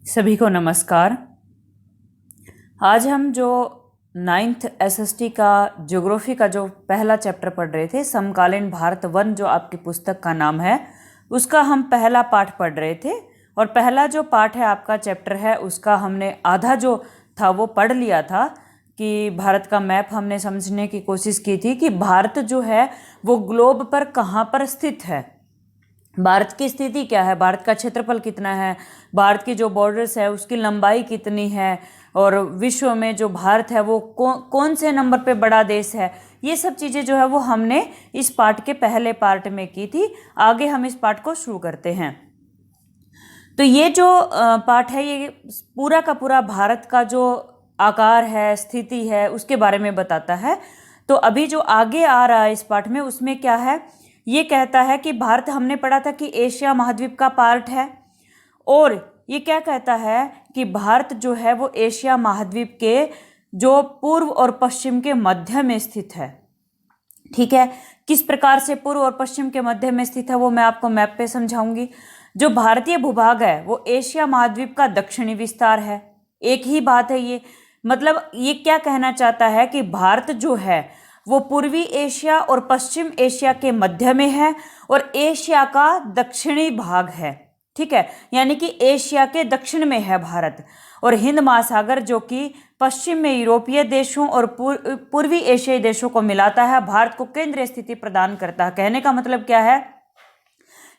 सभी को नमस्कार। आज हम जो 9th एसएसटी का ज्योग्राफी का जो पहला चैप्टर पढ़ रहे थे, समकालीन भारत वन, जो आपकी पुस्तक का नाम है, उसका हम पहला पाठ पढ़ रहे थे। और पहला जो पाठ है, आपका चैप्टर है, उसका हमने आधा जो था वो पढ़ लिया था कि भारत का मैप हमने समझने की कोशिश की थी कि भारत जो है वो ग्लोब पर कहाँ पर स्थित है, भारत की स्थिति क्या है, भारत का क्षेत्रफल कितना है, भारत की जो बॉर्डर्स है उसकी लंबाई कितनी है, और विश्व में जो भारत है वो कौन से नंबर पे बड़ा देश है। ये सब चीज़ें जो है वो हमने इस पाठ के पहले पार्ट में की थी। आगे हम इस पाठ को शुरू करते हैं। तो ये जो पाठ है, ये पूरा का पूरा भारत का जो आकार है, स्थिति है, उसके बारे में बताता है। तो अभी जो आगे आ रहा है इस पाठ में, उसमें क्या है, ये कहता है कि भारत, हमने पढ़ा था कि एशिया महाद्वीप का पार्ट है, और ये क्या कहता है कि भारत जो है वो एशिया महाद्वीप के जो पूर्व और पश्चिम के मध्य में स्थित है। ठीक है, किस प्रकार से पूर्व और पश्चिम के मध्य में स्थित है वो मैं आपको मैप पे समझाऊंगी। जो भारतीय भूभाग है वो एशिया महाद्वीप का दक्षिणी विस्तार है। एक ही बात है ये, मतलब ये क्या कहना चाहता है कि भारत जो है वो पूर्वी एशिया और पश्चिम एशिया के मध्य में है, और एशिया का दक्षिणी भाग है। ठीक है, यानी कि एशिया के दक्षिण में है भारत, और हिंद महासागर जो कि पश्चिम में यूरोपीय देशों और पूर्वी एशियाई देशों को मिलाता है, भारत को केंद्रीय स्थिति प्रदान करता है। कहने का मतलब क्या है,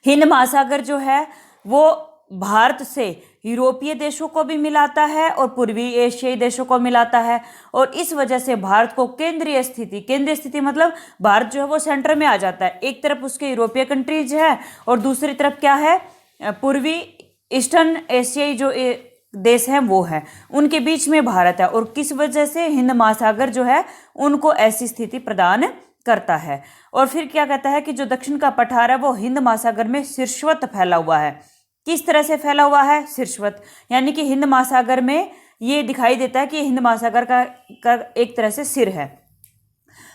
हिंद महासागर जो है वो भारत से यूरोपीय देशों को भी मिलाता है और पूर्वी एशियाई देशों को मिलाता है, और इस वजह से भारत को केंद्रीय स्थिति मतलब भारत जो है वो सेंटर में आ जाता है। एक तरफ उसके यूरोपीय कंट्रीज है और दूसरी तरफ क्या है, पूर्वी ईस्टर्न एशियाई जो देश हैं वो है, उनके बीच में भारत है, और किस वजह से, हिंद महासागर जो है उनको ऐसी स्थिति प्रदान करता है। और फिर क्या कहता है कि जो दक्षिण का पठार है वो हिंद महासागर में शीर्षवत फैला हुआ है। किस तरह से फैला हुआ है, शीर्षवत, यानी कि हिंद महासागर में ये दिखाई देता है कि हिंद महासागर का एक तरह से सिर है,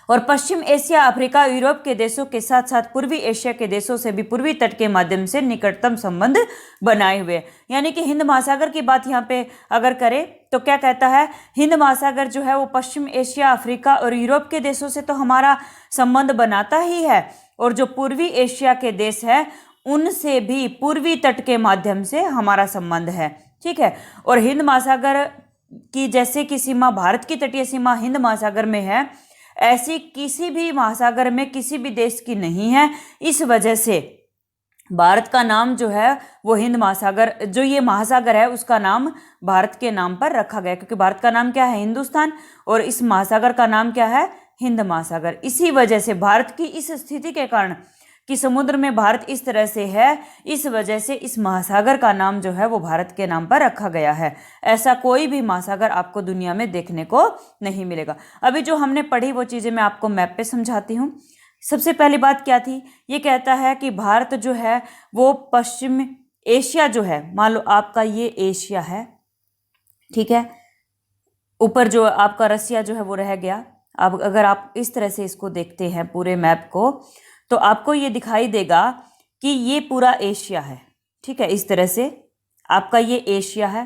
और पश्चिम एशिया, अफ्रीका, यूरोप के देशों के साथ साथ पूर्वी एशिया के देशों से भी पूर्वी तट के माध्यम से निकटतम संबंध बनाए हुए। यानी कि हिंद महासागर की बात यहाँ पे अगर करें तो क्या कहता है, हिंद महासागर जो है वो पश्चिम एशिया, अफ्रीका और यूरोप के देशों से तो हमारा संबंध बनाता ही है, और जो पूर्वी एशिया के देश है उनसे भी पूर्वी तट के माध्यम से हमारा संबंध है। ठीक है, और हिंद महासागर की जैसे कि सीमा, भारत की तटीय सीमा हिंद महासागर में है, ऐसी किसी भी महासागर में किसी भी देश की नहीं है। इस वजह से भारत का नाम जो है वो हिंद महासागर, जो ये महासागर है उसका नाम भारत के नाम पर रखा गया, क्योंकि भारत का नाम क्या है, हिंदुस्तान, और इस महासागर का नाम क्या है, हिंद महासागर। इसी वजह से भारत की इस स्थिति के कारण कि समुद्र में भारत इस तरह से है, इस वजह से इस महासागर का नाम जो है वो भारत के नाम पर रखा गया है। ऐसा कोई भी महासागर आपको दुनिया में देखने को नहीं मिलेगा। अभी जो हमने पढ़ी वो चीज़ें मैं आपको मैप पे समझाती हूँ। सबसे पहली बात क्या थी, ये कहता है कि भारत जो है वो पश्चिम एशिया जो है, मान लो आपका ये एशिया है, ठीक है, ऊपर जो आपका रसिया जो है वो रह गया। अब अगर आप इस तरह से इसको देखते हैं पूरे मैप को, तो आपको ये दिखाई देगा कि ये पूरा एशिया है। ठीक है, इस तरह से आपका ये एशिया है।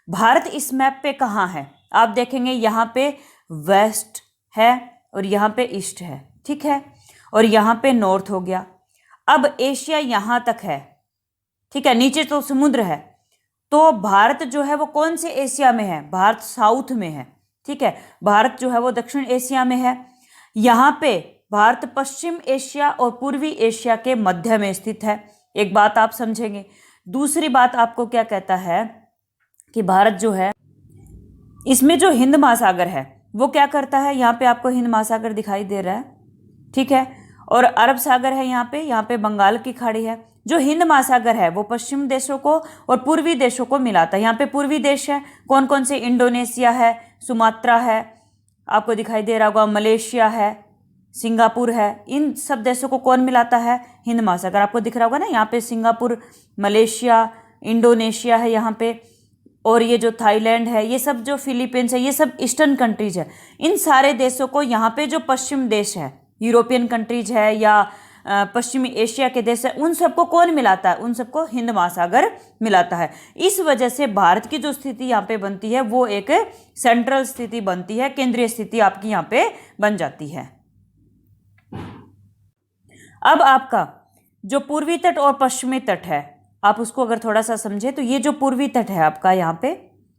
भारत इस मैप पे कहाँ है, आप देखेंगे यहाँ पे वेस्ट है और यहाँ पे ईस्ट है। ठीक है, और यहाँ पे नॉर्थ हो गया। अब एशिया यहाँ तक है। ठीक है, नीचे तो समुद्र है, तो भारत जो है वो कौन से एशिया में है, भारत साउथ में है। ठीक है, भारत जो है वो दक्षिण एशिया में है। यहाँ पे भारत पश्चिम एशिया और पूर्वी एशिया के मध्य में स्थित है। एक बात आप समझेंगे। दूसरी बात आपको क्या कहता है कि भारत जो है, इसमें जो हिंद महासागर है वो क्या करता है, यहाँ पे आपको हिंद महासागर दिखाई दे रहा है। ठीक है, और अरब सागर है यहाँ पे बंगाल की खाड़ी है। जो हिंद महासागर है वो पश्चिम देशों को और पूर्वी देशों को मिलाता है। यहाँ पे पूर्वी देश है, कौन कौन से, इंडोनेशिया है, सुमात्रा है, आपको दिखाई दे रहा होगा, मलेशिया है, सिंगापुर है। इन सब देशों को कौन मिलाता है, हिंद महासागर। आपको दिख रहा होगा ना, यहाँ पे सिंगापुर, मलेशिया, इंडोनेशिया है यहाँ पे, और ये जो थाईलैंड है, ये सब जो फिलीपींस है, ये सब ईस्टर्न कंट्रीज है। इन सारे देशों को यहाँ पे जो पश्चिम देश है, यूरोपियन कंट्रीज है या पश्चिमी एशिया के देश है, उन सबको कौन मिलाता है? उन सबको हिंद महासागर मिलाता है। इस वजह से भारत की जो स्थिति यहाँ पे बनती है वो एक सेंट्रल स्थिति बनती है, केंद्रीय स्थिति आपकी यहाँ पे बन जाती है। अब आपका जो पूर्वी तट और पश्चिमी तट है, आप उसको अगर थोड़ा सा समझे तो ये जो पूर्वी तट है आपका यहाँ पे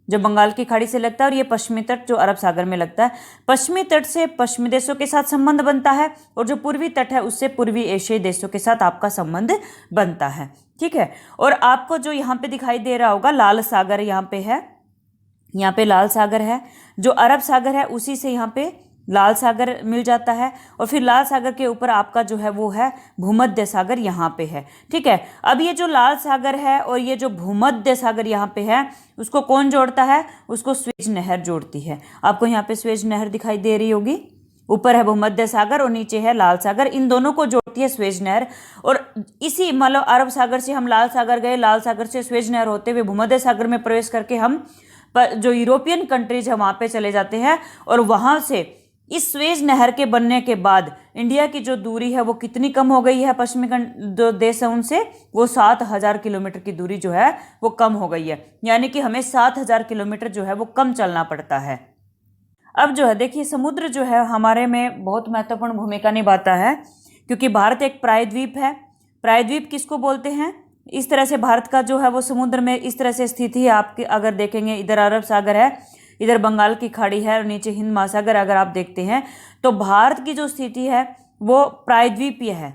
जो बंगाल की खाड़ी से लगता है, और ये पश्चिमी तट जो अरब सागर में लगता है, पश्चिमी तट से पश्चिमी देशों के साथ संबंध बनता है, और जो पूर्वी तट है उससे पूर्वी एशियाई देशों के साथ आपका संबंध बनता है। ठीक है, और आपको जो यहाँ पे दिखाई दे रहा होगा लाल सागर यहाँ पे है, यहाँ पे लाल सागर है, जो अरब सागर है उसी से यहाँ पे लाल सागर मिल जाता है, और फिर लाल सागर के ऊपर आपका जो है वो है भूमध्य सागर यहाँ पे है। ठीक है, अब ये जो लाल सागर है और ये जो भूमध्य सागर यहाँ पे है उसको कौन जोड़ता है? उसको स्वेज नहर जोड़ती है। आपको यहाँ पे स्वेज नहर दिखाई दे रही होगी, ऊपर है भूमध्य सागर और नीचे है लाल सागर, इन दोनों को जोड़ती है स्वेज नहर। और इसी मतलब अरब सागर से हम लाल सागर गए, लाल सागर से स्वेज नहर होते हुए भूमध्य सागर में प्रवेश करके हम जो यूरोपियन कंट्रीज है वहाँ पे चले जाते हैं, और वहाँ से इस स्वेज नहर के बनने के बाद इंडिया की जो दूरी है वो कितनी कम हो गई है पश्चिमी जो देश है उनसे, वो 7000 किलोमीटर की दूरी जो है वो कम हो गई है। यानी कि हमें 7000 किलोमीटर जो है वो कम चलना पड़ता है। अब जो है देखिए, समुद्र जो है हमारे में बहुत महत्वपूर्ण भूमिका निभाता है, क्योंकि भारत एक प्रायद्वीप है। प्रायद्वीप किसको बोलते हैं? इस तरह से भारत का जो है वो समुद्र में इस तरह से स्थिति है। आपके अगर देखेंगे, इधर अरब सागर है, इधर बंगाल की खाड़ी है और नीचे हिंद महासागर अगर आप देखते हैं तो भारत की जो स्थिति है वो प्रायद्वीपीय है।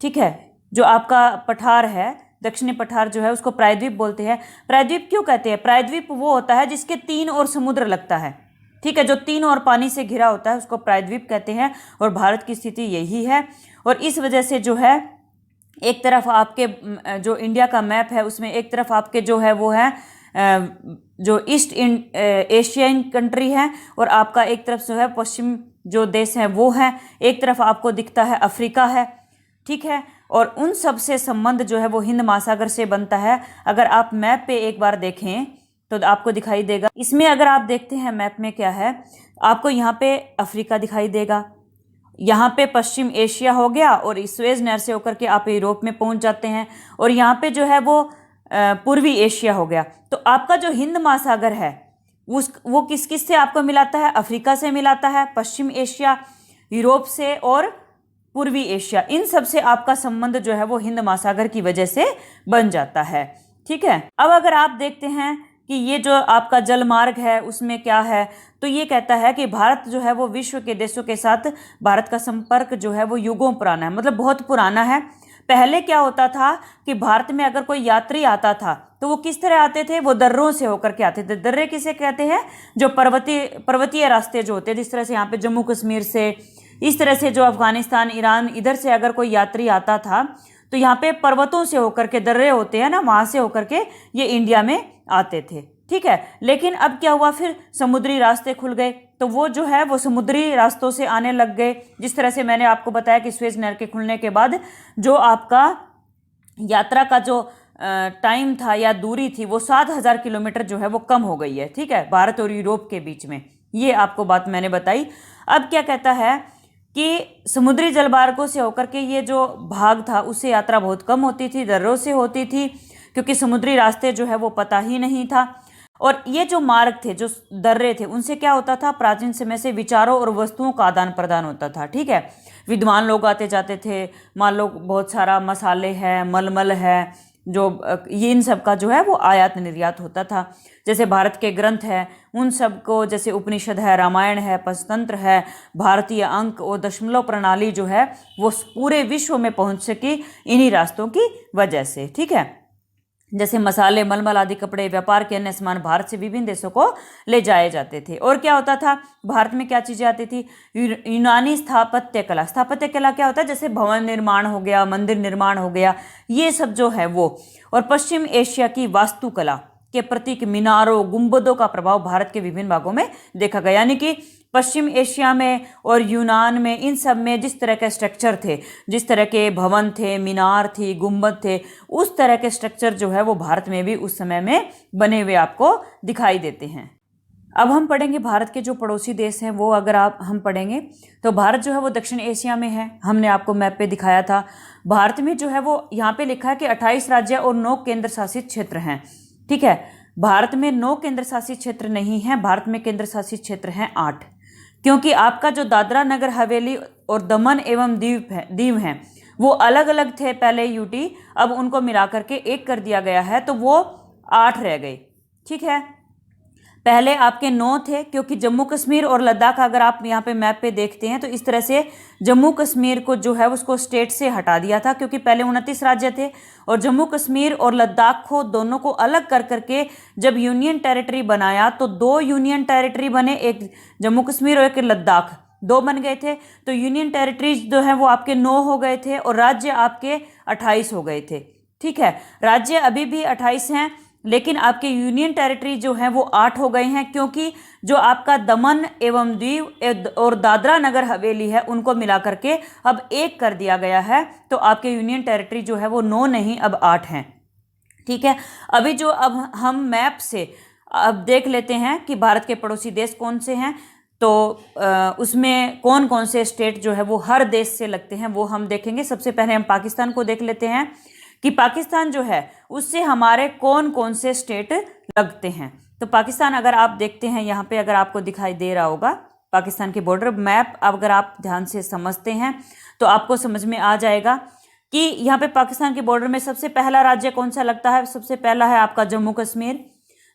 ठीक है, जो आपका पठार है, दक्षिणी पठार जो है उसको प्रायद्वीप बोलते हैं। प्रायद्वीप क्यों कहते हैं? प्रायद्वीप वो होता है जिसके 3 ओर समुद्र लगता है। ठीक है, जो 3 ओर पानी से घिरा होता है उसको प्रायद्वीप कहते हैं, और भारत की स्थिति यही है। और इस वजह से जो है एक तरफ आपके जो इंडिया का मैप है उसमें एक तरफ आपके जो है वो है जो ईस्ट एशियन कंट्री है, और आपका एक तरफ जो है पश्चिम जो देश है वो है, एक तरफ आपको दिखता है अफ्रीका है। ठीक है, और उन सब से संबंध जो है वो हिंद महासागर से बनता है। अगर आप मैप पे एक बार देखें तो आपको दिखाई देगा, इसमें अगर आप देखते हैं मैप में क्या है, आपको यहाँ पे अफ्रीका दिखाई देगा, यहाँ पे पश्चिम एशिया हो गया, और इस स्वेज नहर से होकर के आप यूरोप में पहुँच जाते हैं, और यहाँ पे जो है वो पूर्वी एशिया हो गया। तो आपका जो हिंद महासागर है वो किस किस से आपको मिलाता है? अफ्रीका से मिलाता है, पश्चिम एशिया, यूरोप से और पूर्वी एशिया, इन सब से आपका संबंध जो है वो हिंद महासागर की वजह से बन जाता है। ठीक है, अब अगर आप देखते हैं कि ये जो आपका जल मार्ग है उसमें क्या है, तो ये कहता है कि भारत जो है वो विश्व के देशों के साथ भारत का संपर्क जो है वो युगों पुराना है, मतलब बहुत पुराना है। पहले क्या होता था कि भारत में अगर कोई यात्री आता था तो वो किस तरह आते थे? वो दर्रों से होकर के आते थे। दर्रे किसे कहते हैं? जो पर्वतीय रास्ते जो होते हैं, जिस तरह से यहाँ पे जम्मू कश्मीर से, इस तरह से जो अफगानिस्तान, ईरान, इधर से अगर कोई यात्री आता था तो यहाँ पे पर्वतों से होकर के, दर्रे होते हैं ना, वहाँ से होकर के ये इंडिया में आते थे। ठीक है, लेकिन अब क्या हुआ, फिर समुद्री रास्ते खुल गए, तो वो जो है वो समुद्री रास्तों से आने लग गए। जिस तरह से मैंने आपको बताया कि स्वेज नहर के खुलने के बाद जो आपका यात्रा का जो टाइम था या दूरी थी वो 7000 किलोमीटर जो है वो कम हो गई है। ठीक है, भारत और यूरोप के बीच में, ये आपको बात मैंने बताई। अब क्या कहता है कि समुद्री जलमार्गों से होकर के ये जो भाग था उससे यात्रा बहुत कम होती थी, दर्रों से होती थी, क्योंकि समुद्री रास्ते जो है वो पता ही नहीं था। और ये जो मार्ग थे, जो दर्रे थे, उनसे क्या होता था? प्राचीन समय से विचारों और वस्तुओं का आदान प्रदान होता था। ठीक है, विद्वान लोग आते जाते थे, मान लो बहुत सारा मसाले है, मलमल है, जो ये इन सब का जो है वो आयात निर्यात होता था। जैसे भारत के ग्रंथ है उन सब को, जैसे उपनिषद है, रामायण है, पंचतंत्र है, भारतीय अंक और दशमलव प्रणाली जो है वो पूरे विश्व में पहुंच सकी इन्हीं रास्तों की वजह से। ठीक है, जैसे मसाले, मलमल आदि कपड़े, व्यापार के अन्य सामान भारत से विभिन्न देशों को ले जाए जाते थे। और क्या होता था, भारत में क्या चीज़ें आती थी? यूनानी स्थापत्य कला। स्थापत्य कला क्या होता है? जैसे भवन निर्माण हो गया, मंदिर निर्माण हो गया, ये सब जो है वो। और पश्चिम एशिया की वास्तुकला के प्रतीक मीनारों, गुंबदों का प्रभाव भारत के विभिन्न भागों में देखा गया। यानी कि पश्चिम एशिया में और यूनान में, इन सब में जिस तरह के स्ट्रक्चर थे, जिस तरह के भवन थे, मीनार थी, गुंबद थे, उस तरह के स्ट्रक्चर जो है वो भारत में भी उस समय में बने हुए आपको दिखाई देते हैं। अब हम पढ़ेंगे भारत के जो पड़ोसी देश हैं वो अगर हम पढ़ेंगे तो भारत जो है वो दक्षिण एशिया में है। हमने आपको मैप पे दिखाया था। भारत में जो है वो यहाँ पे लिखा है कि 28 राज्य और 9 केंद्र शासित क्षेत्र हैं। ठीक है, भारत में 9 केंद्र शासित क्षेत्र नहीं है, भारत में केंद्र शासित क्षेत्र हैं 8, क्योंकि आपका जो दादरा नगर हवेली और दमन एवं दीव हैं वो अलग अलग थे पहले यूटी, अब उनको मिला करके एक कर दिया गया है तो वो 8 रह गए। ठीक है, पहले आपके 9 थे, क्योंकि जम्मू कश्मीर और लद्दाख अगर आप यहाँ पे मैप पे देखते हैं तो इस तरह से जम्मू कश्मीर को जो है उसको स्टेट से हटा दिया था, क्योंकि पहले 29 राज्य थे और जम्मू कश्मीर और लद्दाख को दोनों को अलग कर करके जब यूनियन टेरिटरी बनाया तो 2 यूनियन टेरिटरी बने, एक जम्मू कश्मीर और एक लद्दाख, 2 बन गए थे। तो यूनियन टेरिटरीज जो है वो आपके 9 हो गए थे और राज्य आपके 28 हो गए थे। ठीक है, राज्य अभी भी 28 हैं, लेकिन आपके यूनियन टेरिटरी जो है वो 8 हो गए हैं, क्योंकि जो आपका दमन एवं दीव और दादरा नगर हवेली है उनको मिला करके अब एक कर दिया गया है। तो आपके यूनियन टेरिटरी जो है वो 9 नहीं अब 8 हैं। ठीक है, अभी जो अब हम मैप से अब देख लेते हैं कि भारत के पड़ोसी देश कौन से हैं, तो उसमें कौन कौन से स्टेट जो है वो हर देश से लगते हैं वो हम देखेंगे। सबसे पहले हम पाकिस्तान को देख लेते हैं कि पाकिस्तान जो है उससे हमारे कौन कौन से स्टेट लगते हैं। तो पाकिस्तान अगर आप देखते हैं यहाँ पे, अगर आपको दिखाई दे रहा होगा पाकिस्तान के बॉर्डर मैप, अगर आप ध्यान से समझते हैं तो आपको समझ में आ जाएगा कि यहाँ पे पाकिस्तान के बॉर्डर में सबसे पहला राज्य कौन सा लगता है। सबसे पहला है आपका जम्मू कश्मीर,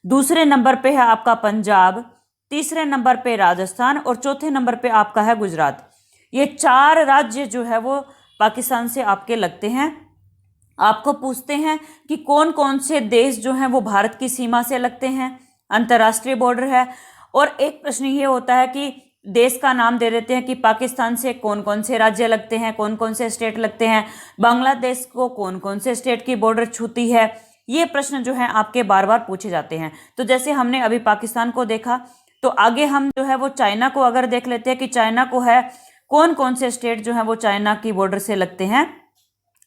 दूसरे नंबर पे है आपका पंजाब, तीसरे नंबर पे राजस्थान और चौथे नंबर पे आपका है गुजरात। ये 4 राज्य जो है वो पाकिस्तान से आपके लगते हैं। आपको पूछते हैं कि कौन कौन से देश जो हैं वो भारत की सीमा से लगते हैं, अंतर्राष्ट्रीय बॉर्डर है। और एक प्रश्न ये होता है कि देश का नाम दे देते हैं कि पाकिस्तान से कौन कौन से राज्य लगते हैं, कौन कौन से स्टेट लगते हैं, बांग्लादेश को कौन कौन से स्टेट की बॉर्डर छूती है। ये प्रश्न जो है आपके बार बार पूछे जाते हैं। तो जैसे हमने अभी पाकिस्तान को देखा, तो आगे हम जो है वो चाइना को अगर देख लेते हैं कि चाइना को है कौन कौन से स्टेट जो है वो चाइना की बॉर्डर से लगते हैं,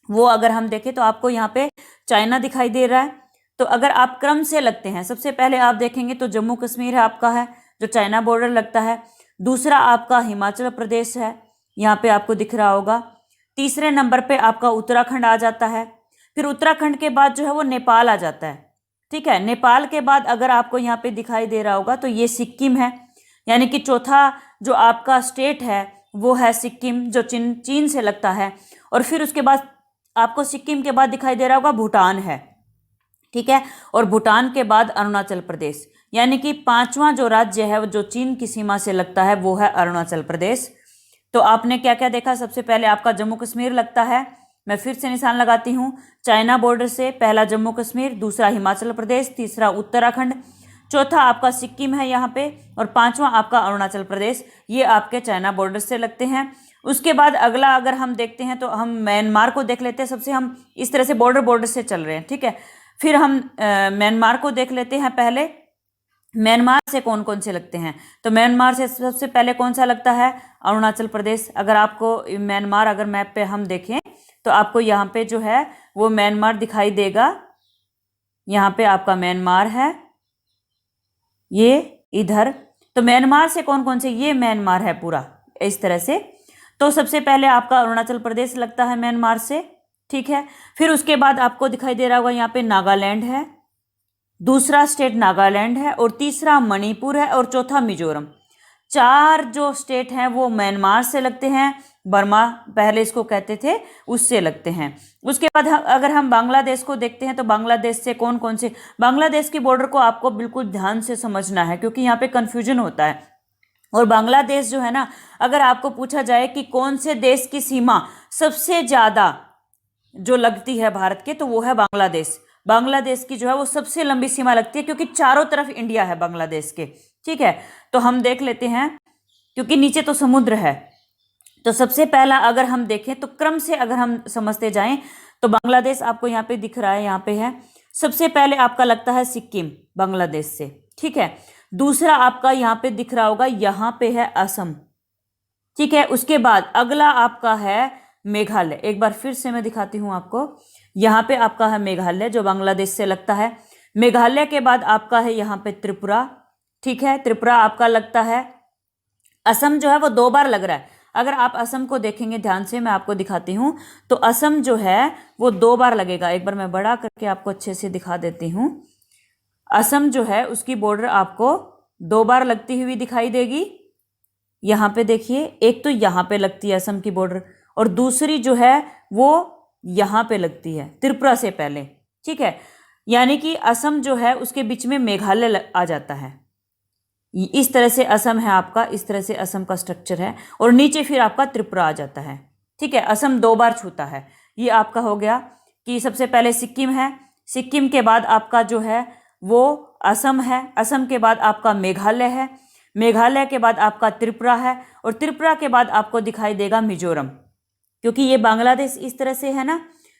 वो अगर हम देखें तो आपको यहाँ पे चाइना दिखाई दे रहा है। तो अगर आप क्रम से लगते हैं, सबसे पहले आप देखेंगे तो जम्मू कश्मीर है आपका है जो चाइना बॉर्डर लगता है, दूसरा आपका हिमाचल प्रदेश है, यहाँ पे आपको दिख रहा होगा, तीसरे नंबर पे आपका उत्तराखंड आ जाता है, फिर उत्तराखंड के बाद जो है वो नेपाल आ जाता है। ठीक है, नेपाल के बाद अगर आपको यहाँ पे दिखाई दे रहा होगा तो ये सिक्किम है, यानी कि चौथा जो आपका स्टेट है वो है सिक्किम जो चीन से लगता है। और फिर उसके बाद आपको सिक्किम के बाद दिखाई दे रहा होगा भूटान है। ठीक है, और भूटान के बाद अरुणाचल प्रदेश, यानी कि 5वां जो राज्य है जो चीन की सीमा से लगता है वो है अरुणाचल प्रदेश। तो आपने क्या क्या देखा, सबसे पहले आपका जम्मू कश्मीर लगता है, मैं फिर से निशान लगाती हूँ, चाइना बॉर्डर से पहला जम्मू कश्मीर, दूसरा हिमाचल प्रदेश, तीसरा उत्तराखंड, चौथा आपका सिक्किम है यहाँ पे, और 5वां आपका अरुणाचल प्रदेश। ये आपके चाइना बॉर्डर से लगते हैं। उसके बाद अगला अगर हम देखते हैं तो हम म्यांमार को देख लेते हैं। सबसे हम इस तरह से बॉर्डर से चल रहे हैं। ठीक है, फिर हम म्यांमार को देख लेते हैं। पहले म्यांमार से कौन कौन से लगते हैं, तो म्यांमार से सबसे पहले कौन सा लगता है, अरुणाचल प्रदेश। अगर आपको म्यांमार अगर मैप पे हम देखें तो आपको यहाँ पे जो है वो म्यांमार दिखाई देगा। यहाँ पे आपका म्यांमार है, ये इधर। तो म्यांमार से कौन कौन से, ये म्यांमार है पूरा इस तरह से। तो सबसे पहले आपका अरुणाचल प्रदेश लगता है म्यांमार से। ठीक है, फिर उसके बाद आपको दिखाई दे रहा होगा यहाँ पे नागालैंड है, दूसरा स्टेट नागालैंड है, और तीसरा मणिपुर है, और चौथा मिजोरम। 4 जो स्टेट हैं वो म्यांमार से लगते हैं, बर्मा पहले इसको कहते थे, उससे लगते हैं। उसके बाद अगर हम बांग्लादेश को देखते हैं तो बांग्लादेश से कौन कौन से, बांग्लादेश की बॉर्डर को आपको बिल्कुल ध्यान से समझना है क्योंकि यहाँ पे कन्फ्यूजन होता है। और बांग्लादेश जो है ना, अगर आपको पूछा जाए कि कौन से देश की सीमा सबसे ज़्यादा जो लगती है भारत के, तो वो है बांग्लादेश। बांग्लादेश की जो है वो सबसे लंबी सीमा लगती है क्योंकि चारों तरफ इंडिया है बांग्लादेश के। ठीक है, तो हम देख लेते हैं क्योंकि नीचे तो समुद्र है। तो सबसे पहला अगर हम देखें तो क्रम से अगर हम समझते जाएं तो बांग्लादेश आपको यहाँ पे दिख रहा है, यहाँ पे है। सबसे पहले आपका लगता है सिक्किम बांग्लादेश से। ठीक है, दूसरा आपका यहाँ पे दिख रहा होगा, यहाँ पे है असम। ठीक है, उसके बाद अगला आपका है मेघालय। एक बार फिर से मैं दिखाती हूँ आपको, यहाँ पे आपका है मेघालय जो बांग्लादेश से लगता है। मेघालय के बाद आपका है यहाँ पे त्रिपुरा, ठीक है, त्रिपुरा आपका लगता है। असम जो है वो 2 बार लग रहा है। अगर आप असम को देखेंगे ध्यान से, मैं आपको दिखाती हूँ, तो असम जो है वो 2 बार लगेगा। एक बार मैं बड़ा करके आपको अच्छे से दिखा देती हूँ। असम जो है उसकी बॉर्डर आपको 2 बार लगती हुई दिखाई देगी। यहाँ पे देखिए, एक तो यहाँ पे लगती है असम की बॉर्डर, और दूसरी जो है वो यहाँ पे लगती है त्रिपुरा से पहले। ठीक है, यानी कि असम जो है उसके बीच में मेघालय आ जाता है। इस तरह से असम है आपका, इस तरह से असम का स्ट्रक्चर है, और नीचे फिर आपका त्रिपुरा आ जाता है। ठीक है, असम 2 बार छूता है। ये आपका हो गया कि सबसे पहले सिक्किम है, सिक्किम के बाद आपका जो है वो असम है, असम के बाद आपका मेघालय है, मेघालय के बाद आपका त्रिपुरा है, और त्रिपुरा के बाद आपको दिखाई देगा मिजोरम। क्योंकि ये बांग्लादेश इस तरह से है ना,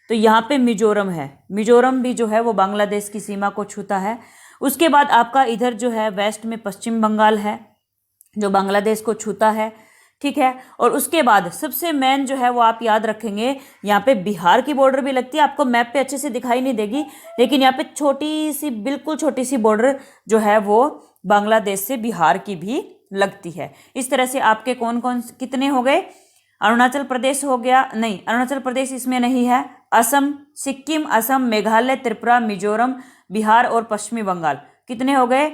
तो यहाँ पे मिजोरम है। मिजोरम भी जो है वो बांग्लादेश की सीमा को छूता है। उसके बाद आपका इधर जो है वेस्ट में पश्चिम बंगाल है, जो बांग्लादेश को छूता है। ठीक है, और उसके बाद सबसे मेन जो है वो आप याद रखेंगे, यहाँ पे बिहार की बॉर्डर भी लगती है। आपको मैप पे अच्छे से दिखाई नहीं देगी, लेकिन यहाँ पे छोटी सी, बिल्कुल छोटी सी बॉर्डर जो है वो बांग्लादेश से बिहार की भी लगती है। इस तरह से आपके कौन कौन कितने हो गए? अरुणाचल प्रदेश हो गया, नहीं अरुणाचल प्रदेश इसमें नहीं है, असम, सिक्किम, असम, मेघालय, त्रिपुरा, मिजोरम, बिहार और पश्चिमी बंगाल। कितने हो गए?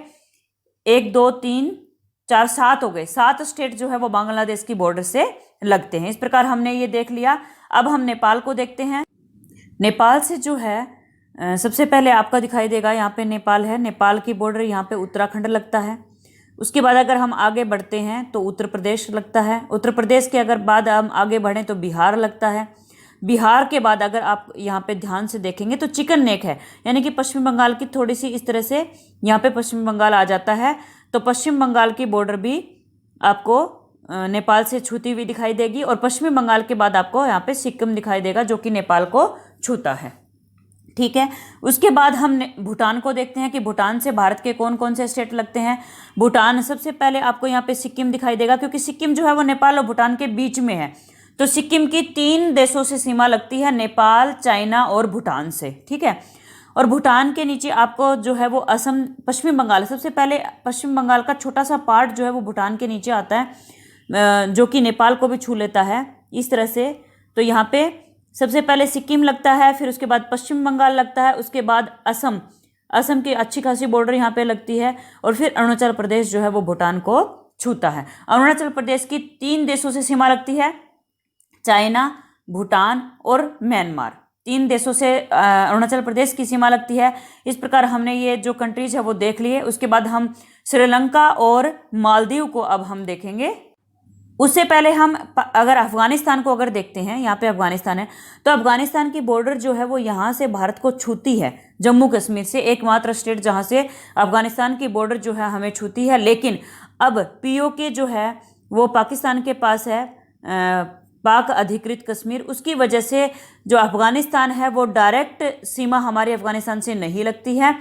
1 2 3 4 7 हो गए। 7 स्टेट जो है वो बांग्लादेश की बॉर्डर से लगते हैं। इस प्रकार हमने ये देख लिया। अब हम नेपाल को देखते हैं। नेपाल से जो है सबसे पहले आपका दिखाई देगा, यहाँ पे नेपाल है, नेपाल की बॉर्डर यहाँ पे उत्तराखंड लगता है। उसके बाद अगर हम आगे बढ़ते हैं तो उत्तर प्रदेश लगता है। उत्तर प्रदेश के अगर बाद हम आगे बढ़ें तो बिहार लगता है। बिहार के बाद अगर आप यहाँ पे ध्यान से देखेंगे तो चिकन नेक है, यानी कि पश्चिम बंगाल की थोड़ी सी इस तरह से यहाँ पे पश्चिम बंगाल आ जाता है। तो पश्चिम बंगाल की बॉर्डर भी आपको नेपाल से छूती हुई दिखाई देगी, और पश्चिमी बंगाल के बाद आपको यहाँ पे सिक्किम दिखाई देगा, जो कि नेपाल को छूता है। ठीक है, उसके बाद हम भूटान को देखते हैं कि भूटान से भारत के कौन कौन से स्टेट लगते हैं। भूटान सबसे पहले आपको यहाँ पे सिक्किम दिखाई देगा, क्योंकि सिक्किम जो है वो नेपाल और भूटान के बीच में है। तो सिक्किम की 3 देशों से सीमा लगती है, नेपाल, चाइना और भूटान से। ठीक है, और भूटान के नीचे आपको जो है वो असम, पश्चिम बंगाल, सबसे पहले पश्चिम बंगाल का छोटा सा पार्ट जो है वो भूटान के नीचे आता है, जो कि नेपाल को भी छू लेता है इस तरह से। तो यहाँ पे सबसे पहले सिक्किम लगता है, फिर उसके बाद पश्चिम बंगाल लगता है, उसके बाद असम, असम की अच्छी खासी बॉर्डर यहाँ पे लगती है, और फिर अरुणाचल प्रदेश जो है वो भूटान को छूता है। अरुणाचल प्रदेश की 3 देशों से सीमा लगती है, चाइना, भूटान और म्यांमार। 3 देशों से अरुणाचल प्रदेश की सीमा लगती है। इस प्रकार हमने ये जो कंट्रीज है वो देख लिए। उसके बाद हम श्रीलंका और मालदीव को अब हम देखेंगे। उससे पहले हम अगर अफगानिस्तान को अगर देखते हैं, यहाँ पे अफगानिस्तान है, तो अफगानिस्तान की बॉर्डर जो है वो यहाँ से भारत को छूती है, जम्मू कश्मीर से, एकमात्र स्टेट जहाँ से अफगानिस्तान की बॉर्डर जो है हमें छूती है। लेकिन अब पीओके जो है वो पाकिस्तान के पास है, पाक अधिकृत कश्मीर, उसकी वजह से जो अफगानिस्तान है वो डायरेक्ट सीमा हमारी अफगानिस्तान से नहीं लगती है।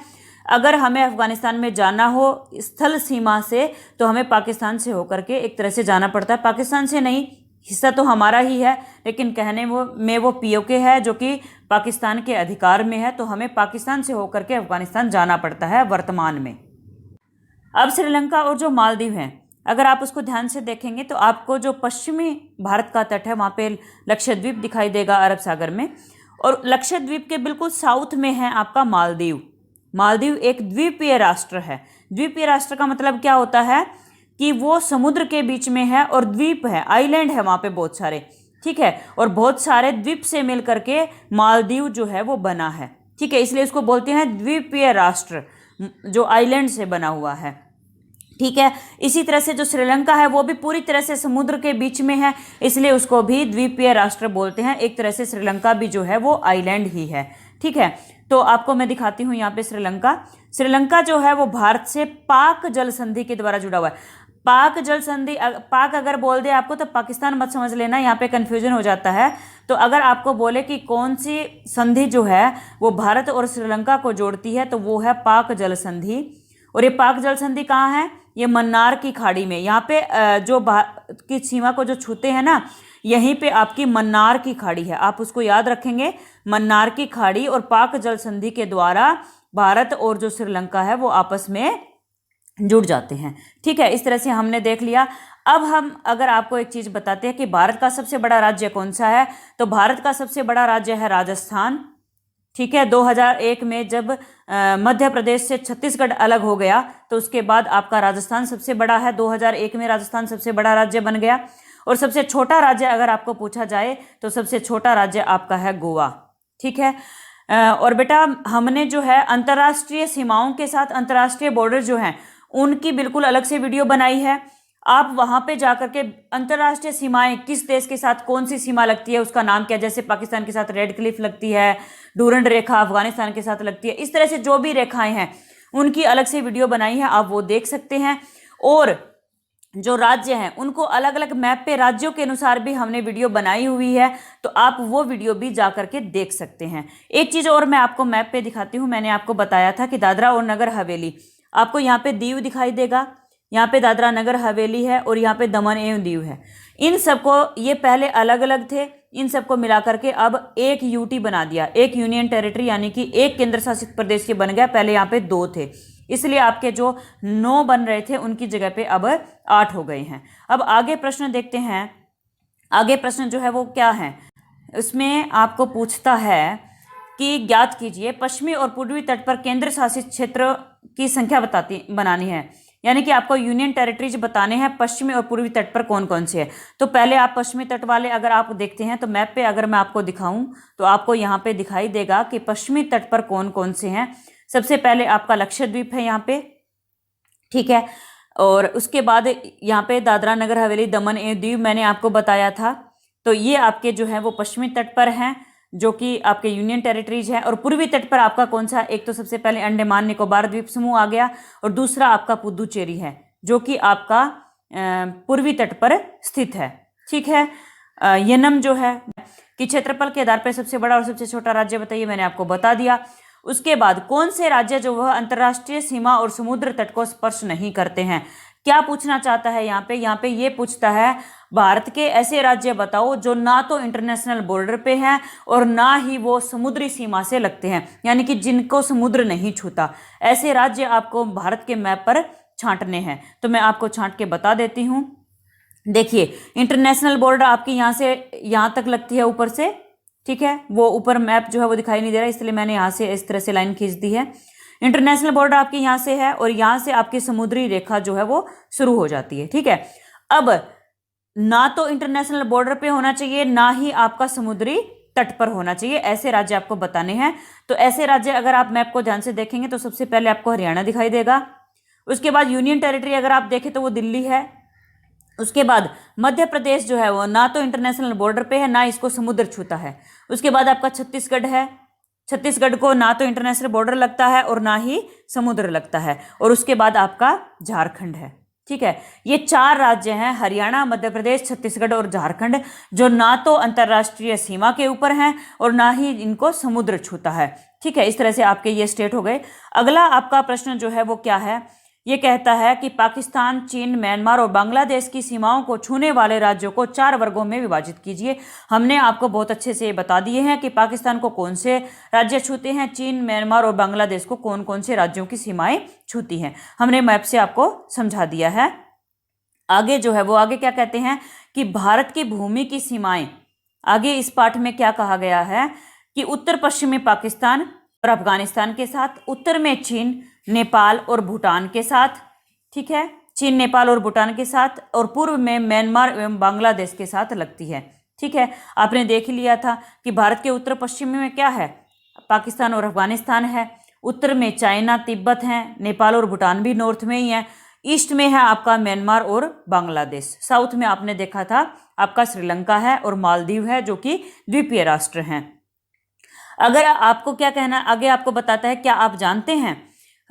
अगर हमें अफगानिस्तान में जाना हो स्थल सीमा से, तो हमें पाकिस्तान से होकर के एक तरह से जाना पड़ता है। पाकिस्तान से नहीं, हिस्सा तो हमारा ही है, लेकिन कहने में वो पीओके है जो कि पाकिस्तान के अधिकार में है, तो हमें पाकिस्तान से होकर के अफगानिस्तान जाना पड़ता है वर्तमान में। अब श्रीलंका और जो मालदीव हैं, अगर आप उसको ध्यान से देखेंगे तो आपको जो पश्चिमी भारत का तट है वहाँ पे लक्षद्वीप दिखाई देगा अरब सागर में, और लक्षद्वीप के बिल्कुल साउथ में है आपका मालदीव। मालदीव एक द्वीपीय राष्ट्र है। द्वीपीय राष्ट्र का मतलब क्या होता है कि वो समुद्र के बीच में है और द्वीप है, आइलैंड है वहाँ पे बहुत सारे। ठीक है, और बहुत सारे द्वीप से मिल करके मालदीव जो है वो बना है। ठीक है, इसलिए इसको बोलते हैं द्वीपीय राष्ट्र, जो आइलैंड से बना हुआ है। ठीक है, इसी तरह से जो श्रीलंका है वो भी पूरी तरह से समुद्र के बीच में है, इसलिए उसको भी द्वीपीय राष्ट्र बोलते हैं। एक तरह से श्रीलंका भी जो है वो आइलैंड ही है। ठीक है, तो आपको मैं दिखाती हूँ यहाँ पे श्रीलंका। श्रीलंका जो है वो भारत से पाक जल संधि के द्वारा जुड़ा हुआ है। पाक जल संधि, पाक अगर बोल दे आपको तो पाकिस्तान मत समझ लेना, यहाँ पे कन्फ्यूजन हो जाता है। तो अगर आपको बोले कि कौन सी संधि जो है वो भारत और श्रीलंका को जोड़ती है, तो वो है पाक जल संधि। और ये पाक जल संधि कहाँ है? ये मन्नार की खाड़ी में। यहाँ पे जो की सीमा को जो छूते हैं ना, यहीं पे आपकी मन्नार की खाड़ी है, आप उसको याद रखेंगे। मन्नार की खाड़ी और पाक जल संधि के द्वारा भारत और जो श्रीलंका है वो आपस में जुड़ जाते हैं। ठीक है, इस तरह से हमने देख लिया। अब हम अगर आपको एक चीज़ बताते हैं कि भारत का सबसे बड़ा राज्य कौन सा है, तो भारत का सबसे बड़ा राज्य है राजस्थान। ठीक है, 2001 में जब मध्य प्रदेश से छत्तीसगढ़ अलग हो गया तो उसके बाद आपका राजस्थान सबसे बड़ा है। 2001 में राजस्थान सबसे बड़ा राज्य बन गया। और सबसे छोटा राज्य अगर आपको पूछा जाए तो सबसे छोटा राज्य आपका है गोवा। ठीक है, और बेटा हमने जो है अंतर्राष्ट्रीय सीमाओं के साथ अंतर्राष्ट्रीय बॉर्डर जो हैं उनकी बिल्कुल अलग से वीडियो बनाई है। आप वहां पे जाकर के अंतर्राष्ट्रीय सीमाएं किस देश के साथ कौन सी सीमा लगती है उसका नाम क्या, जैसे पाकिस्तान के साथ रेड क्लिफ लगती है, डूरंड रेखा अफगानिस्तान के साथ लगती है, इस तरह से जो भी रेखाएं हैं उनकी अलग से वीडियो बनाई है, आप वो देख सकते हैं। और जो राज्य हैं उनको अलग अलग मैप पे राज्यों के अनुसार भी हमने वीडियो बनाई हुई है, तो आप वो वीडियो भी जा करके देख सकते हैं। एक चीज़ और मैं आपको मैप पे दिखाती हूँ। मैंने आपको बताया था कि दादरा और नगर हवेली, आपको यहाँ पे दीव दिखाई देगा, यहाँ पे दादरा नगर हवेली है और यहाँ पे दमन एवं दीव है। इन सबको, ये पहले अलग अलग थे, इन सबको मिला करके अब एक यूटी बना दिया, एक यूनियन टेरिटरी यानी कि एक केंद्र शासित प्रदेश के बन गया। पहले यहाँ पे 2 थे, इसलिए आपके जो 9 बन रहे थे उनकी जगह पे अब 8 हो गए हैं। अब आगे प्रश्न देखते हैं। आगे प्रश्न जो है वो क्या है, उसमें आपको पूछता है कि ज्ञात कीजिए पश्चिमी और पूर्वी तट पर केंद्र शासित क्षेत्र की संख्या बनानी है, यानी कि आपको यूनियन टेरिटरीज बताने हैं पश्चिमी और पूर्वी तट पर कौन कौन से है। तो पहले आप पश्चिमी तट वाले अगर आप देखते हैं तो मैप पे अगर मैं आपको दिखाऊं तो आपको यहाँ पे दिखाई देगा कि पश्चिमी तट पर कौन कौन से हैं। सबसे पहले आपका लक्षद्वीप है यहाँ पे। ठीक है, और उसके बाद यहाँ पे दादरा नगर हवेली दमन एवं दीव मैंने आपको बताया था। तो ये आपके जो है वो पश्चिमी तट पर हैं जो कि आपके यूनियन टेरिटरीज है। और पूर्वी तट पर आपका कौन सा, एक तो सबसे पहले अंडमान निकोबार द्वीप समूह आ गया और दूसरा आपका पुदुचेरी है जो कि आपका पूर्वी तट पर स्थित है। ठीक है, यनम जो है कि क्षेत्रफल के आधार पर सबसे बड़ा और सबसे छोटा राज्य बताइए, मैंने आपको बता दिया। उसके बाद कौन से राज्य जो वह अंतर्राष्ट्रीय सीमा और समुद्र तट को स्पर्श नहीं करते हैं। क्या पूछना चाहता है यहाँ पे ये पूछता है भारत के ऐसे राज्य बताओ जो ना तो इंटरनेशनल बॉर्डर पे हैं और ना ही वो समुद्री सीमा से लगते हैं, यानी कि जिनको समुद्र नहीं छूता। ऐसे राज्य आपको भारत के मैप पर छांटने हैं, तो मैं आपको छांट के बता देती हूँ। देखिए, इंटरनेशनल बॉर्डर आपकी यहाँ से यहाँ तक लगती है ऊपर से। ठीक है, वो ऊपर मैप जो है वो दिखाई नहीं दे रहा, इसलिए मैंने यहाँ से इस तरह से लाइन खींच दी है। इंटरनेशनल बॉर्डर आपकी यहाँ से है और यहाँ से आपकी समुद्री रेखा जो है वो शुरू हो जाती है। ठीक है, अब ना तो इंटरनेशनल बॉर्डर पे होना चाहिए ना ही आपका समुद्री तट पर होना चाहिए, ऐसे राज्य आपको बताने हैं। तो ऐसे राज्य अगर आप मैप को ध्यान से देखेंगे तो सबसे पहले आपको हरियाणा दिखाई देगा। उसके बाद यूनियन टेरिटरी अगर आप देखें तो वो दिल्ली है। उसके बाद मध्य प्रदेश जो है वो ना तो इंटरनेशनल बॉर्डर पे है ना इसको समुद्र छूता है। उसके बाद आपका छत्तीसगढ़ है, छत्तीसगढ़ को ना तो इंटरनेशनल बॉर्डर लगता है और ना ही समुद्र लगता है। और उसके बाद आपका झारखंड है। ठीक है, ये 4 राज्य हैं, हरियाणा, मध्य प्रदेश, छत्तीसगढ़ और झारखंड, जो ना तो अंतर्राष्ट्रीय सीमा के ऊपर हैं और ना ही इनको समुद्र छूता है। ठीक है, इस तरह से आपके ये स्टेट हो गए। अगला आपका प्रश्न जो है वो क्या है, ये कहता है कि पाकिस्तान, चीन, म्यांमार और बांग्लादेश की सीमाओं को छूने वाले राज्यों को 4 वर्गों में विभाजित कीजिए। हमने आपको बहुत अच्छे से बता दिए हैं कि पाकिस्तान को कौन से राज्य छूते हैं, चीन, म्यांमार और बांग्लादेश को कौन कौन से राज्यों की सीमाएं छूती हैं। हमने मैप से आपको समझा दिया है। आगे जो है वो आगे क्या कहते हैं कि भारत की भूमि की सीमाएं, आगे इस पाठ में क्या कहा गया है कि उत्तर पश्चिम में पाकिस्तान और अफगानिस्तान के साथ, उत्तर में चीन, नेपाल और भूटान के साथ। ठीक है, चीन, नेपाल और भूटान के साथ, और पूर्व में म्यांमार एवं बांग्लादेश के साथ लगती है। ठीक है, आपने देख लिया था कि भारत के उत्तर पश्चिम में क्या है, पाकिस्तान और अफगानिस्तान है। उत्तर में चाइना, तिब्बत है, नेपाल और भूटान भी नॉर्थ में ही है। ईस्ट में है आपका म्यांमार और बांग्लादेश। साउथ में आपने देखा था आपका श्रीलंका है और मालदीव है जो कि द्वीपीय राष्ट्र हैं। अगर आपको क्या कहना, आगे आपको बताता है, क्या आप जानते हैं,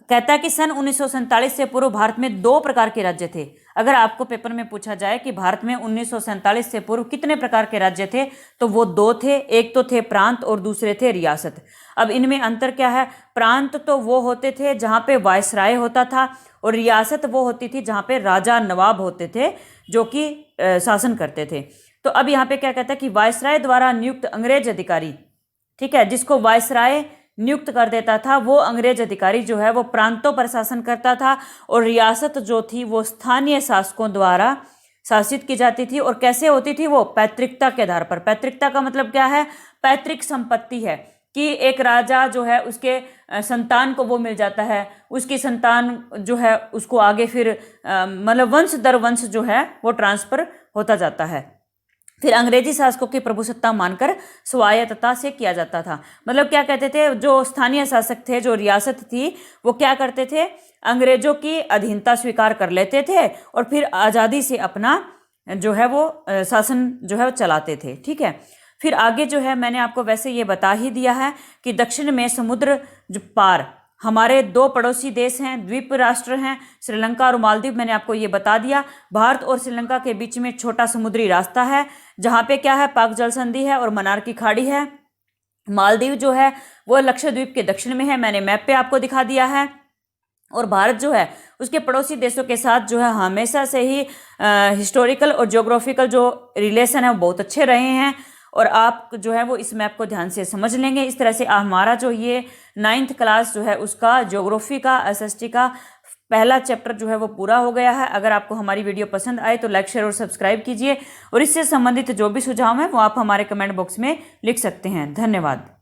कहता है कि सन 1947 से पूर्व भारत में 2 प्रकार के राज्य थे। अगर आपको पेपर में पूछा जाए कि भारत में 1947 से पूर्व कितने प्रकार के राज्य थे, तो वो 2 थे। एक तो थे प्रांत और दूसरे थे रियासत। अब इनमें अंतर क्या है, प्रांत तो वो होते थे जहाँ पे वायसराय होता था और रियासत वो होती थी जहाँ पे राजा नवाब होते थे जो कि शासन करते थे। तो अब यहाँ पे क्या कहता है कि वायसराय द्वारा नियुक्त अंग्रेज अधिकारी, ठीक है, जिसको वायसराय नियुक्त कर देता था। वो अंग्रेज अधिकारी जो है वो प्रांतों पर शासन करता था और रियासत जो थी वो स्थानीय शासकों द्वारा शासित की जाती थी। और कैसे होती थी वो? पैतृकता के आधार पर। पैतृकता का मतलब क्या है? पैतृक संपत्ति है कि एक राजा जो है उसके संतान को वो मिल जाता है, उसकी संतान जो है उसको आगे फिर मतलब वंश दर वंश जो है वो ट्रांसफर होता जाता है। फिर अंग्रेजी शासकों की प्रभुसत्ता मानकर स्वायत्तता से किया जाता था। मतलब क्या कहते थे, जो स्थानीय शासक थे, जो रियासत थी, वो क्या करते थे, अंग्रेजों की अधीनता स्वीकार कर लेते थे और फिर आज़ादी से अपना जो है वो शासन जो है वो चलाते थे। ठीक है। फिर आगे जो है मैंने आपको वैसे ये बता ही दिया है कि दक्षिण में समुद्र जो पार हमारे दो पड़ोसी देश हैं, द्वीप राष्ट्र हैं, श्रीलंका और मालदीव। मैंने आपको ये बता दिया। भारत और श्रीलंका के बीच में छोटा समुद्री रास्ता है जहाँ पे क्या है, पाक जल संधि है और मन्नार की खाड़ी है। मालदीव जो है वो लक्षद्वीप के दक्षिण में है, मैंने मैप पे आपको दिखा दिया है। और भारत जो है उसके पड़ोसी देशों के साथ जो है हमेशा से ही हिस्टोरिकल और ज्योग्राफिकल जो रिलेशन है वो बहुत अच्छे रहे हैं। और आप जो है वो इस मैप को ध्यान से समझ लेंगे। इस तरह से हमारा जो ये 9th क्लास जो है उसका ज्योग्राफी का एसएसटी का पहला चैप्टर जो है वो पूरा हो गया है। अगर आपको हमारी वीडियो पसंद आए तो लाइक, शेयर और सब्सक्राइब कीजिए और इससे संबंधित जो भी सुझाव हैं वो आप हमारे कमेंट बॉक्स में लिख सकते हैं। धन्यवाद।